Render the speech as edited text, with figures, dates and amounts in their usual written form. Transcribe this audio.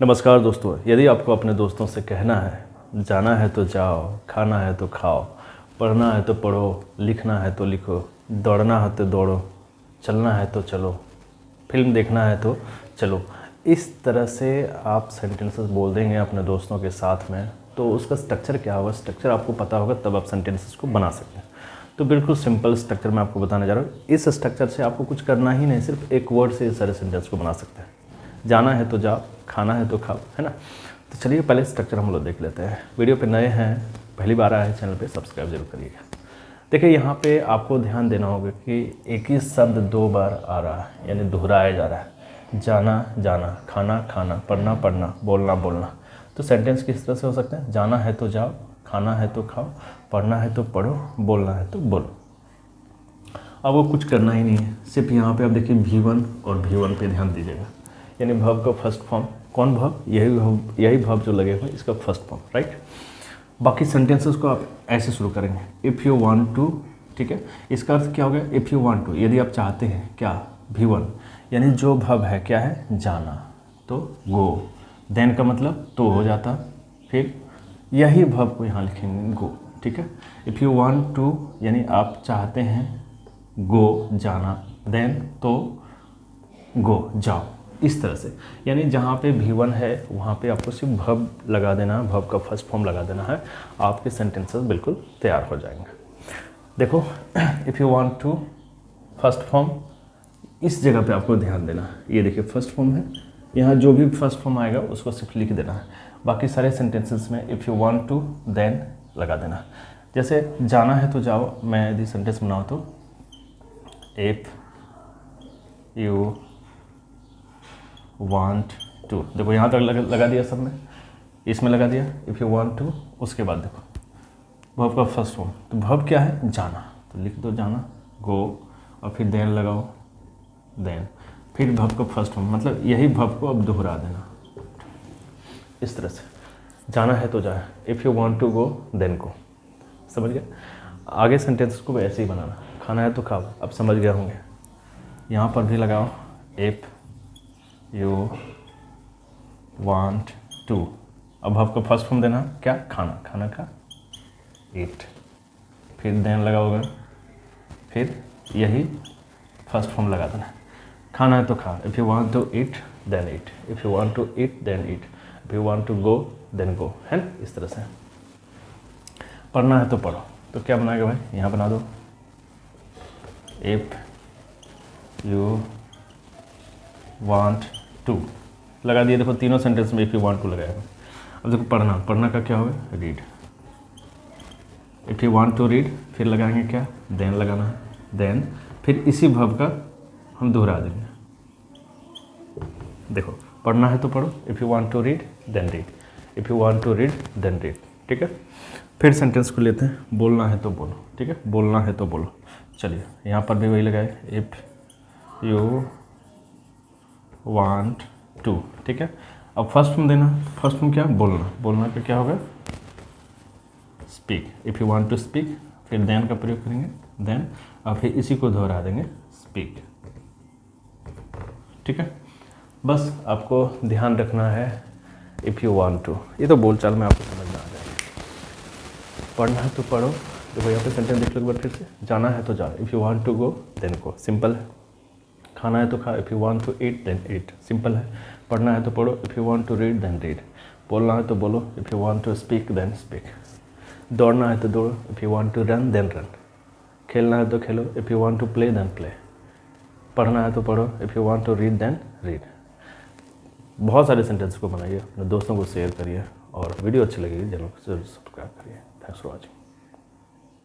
नमस्कार दोस्तों, यदि आपको अपने दोस्तों से कहना है जाना है तो जाओ, खाना है तो खाओ, पढ़ना है तो पढ़ो, लिखना है तो लिखो, दौड़ना है तो दौड़ो, चलना है तो चलो, फिल्म देखना है तो चलो, इस तरह से आप सेंटेंसेस बोल देंगे अपने दोस्तों के साथ में, तो उसका स्ट्रक्चर क्या होगा, स्ट्रक्चर आपको पता होगा तब आप सेंटेंसेस को बना सकते हैं। तो बिल्कुल सिंपल स्ट्रक्चर मैं आपको बताने जा रहा हूँ। इस स्ट्रक्चर से आपको कुछ करना ही नहीं, सिर्फ एक वर्ड से इस सारे सेंटेंस को बना सकते हैं। जाना है तो जाओ, खाना है तो खाओ, है ना। तो चलिए पहले स्ट्रक्चर हम लोग देख लेते हैं। वीडियो पे नए हैं, पहली बार आए हैं चैनल पे, सब्सक्राइब जरूर करिएगा। देखिए यहाँ पे आपको ध्यान देना होगा कि एक ही शब्द दो बार आ रहा है, यानी दोहराया जा रहा है। जाना जाना, खाना खाना, पढ़ना पढ़ना, बोलना बोलना। तो सेंटेंस किस तरह से हो सकते हैं? जाना है तो जाओ, खाना है तो खाओ, पढ़ना है तो पढ़ो, बोलना है तो बोलो। अब वो कुछ करना ही नहीं है, सिर्फ यहाँ पे आप देखिए V1 और V1 पे ध्यान दीजिएगा, यानी वर्ब का फर्स्ट फॉर्म। कौन वर्ब? यही वर्ब जो लगे हुए इसका फर्स्ट फॉर्म, राइट। बाकी सेंटेंसेस को आप ऐसे शुरू करेंगे, इफ़ यू वांट टू, ठीक है। इसका अर्थ क्या हो गया? इफ़ यू वांट टू, यदि आप चाहते हैं, क्या? V1 यानी जो वर्ब है क्या है? जाना, तो गो। देन का मतलब तो हो जाता, फिर यही वर्ब को यहाँ लिखेंगे गो, ठीक है। इफ़ यू वांट टू यानी आप चाहते हैं गो, जाना, देन तो गो, जाओ, इस तरह से। यानी जहाँ पे V1 है वहाँ पे आपको सिर्फ वर्ब लगा देना है, वर्ब का फर्स्ट फॉर्म लगा देना है, आपके सेंटेंसेस बिल्कुल तैयार हो जाएंगे। देखो, if you want to first form, इस जगह पे आपको ध्यान देना है। ये देखिए फर्स्ट फॉर्म है, यहाँ जो भी फर्स्ट फॉर्म आएगा उसको सिर्फ लिख देना है। बाकी सारे सेंटेंसेस में if you want to then लगा देना है। जैसे जाना है तो जाओ, मैं यदि सेंटेंस बनाऊँ तो इफ़ यू वांट टू, देखो यहाँ तक लगा दिया सब में, इसमें लगा दिया इफ़ यू वांट टू। उसके बाद देखो वर्ब का फर्स्ट फॉर्म, तो वर्ब क्या है? जाना, तो लिख दो जाना, गो, और फिर देन लगाओ, देन फिर वर्ब का फर्स्ट फॉर्म, मतलब यही वर्ब को अब दोहरा देना इस तरह से। जाना है तो जाए, if you want to go then go, समझ गए। आगे सेंटेंस को ऐसे ही बनाना, खाना है तो खाओ, अब समझ गए होंगे। यहाँ पर भी लगाओ इफ़ यू वांट टू, अब आपको फर्स्ट फॉर्म देना क्या? खाना, खाना का ईट, फिर देन लगाओगे, फिर यही फर्स्ट फॉर्म लगा देना। खाना है तो खा, if you want to eat then eat, if you want to eat then eat, if you want to go then go, है ना, इस तरह से। पढ़ना है तो पढ़ो, तो क्या बनाएगा भाई? यहाँ बना दो इफ़ यू वांट टू, लगा दिए। देखो तीनों सेंटेंस में इफ़ यू वांट टू लगाया। अब देखो पढ़ना, पढ़ना का क्या होगा? Read, if you want to read, फिर लगाएंगे क्या? देन लगाना है, देन फिर इसी वर्ब का हम दोहरा देंगे। देखो पढ़ना है तो पढ़ो, if you want to read then read, if you want to read then read, ठीक है। फिर सेंटेंस को लेते हैं, बोलना है तो बोलो, ठीक है, बोलना है तो बोलो। चलिए यहाँ पर भी वही लगाए, इफ़ यू वांट टू, ठीक है। अब फर्स्ट फॉर्म देना, फर्स्ट फॉर्म क्या? बोलना, बोलना का क्या होगा? Speak, if you want to speak, फिर देन का प्रयोग करेंगे, देन, और फिर इसी को दोहरा देंगे, स्पीक, ठीक है। बस आपको ध्यान रखना है इफ़ यू वांट टू, ये तो बोलचाल में आपको समझ में आ जाएगा। पढ़ना है तो पढ़ो, देखो यहाँ पे सेंटेंस देख लो एक बार फिर से। जाना है तो जाओ, if you want to go then go, simple है। खाना है तो खा, if you want to eat then eat, simple है। पढ़ना है तो पढ़ो, if you want to read then read. बोलना है तो बोलो, if you want to speak then speak. दौड़ना है तो दौड़ो, if you want to run then run. खेलना है तो खेलो, if you want to play then play. पढ़ना है तो पढ़ो, if you want to read then read. बहुत सारे सेंटेंस को बनाइए, अपने दोस्तों को शेयर करिए, और वीडियो अच्छी लगेगी चैनल को जरूर सब्सक्राइब करिए। Thanks for watching.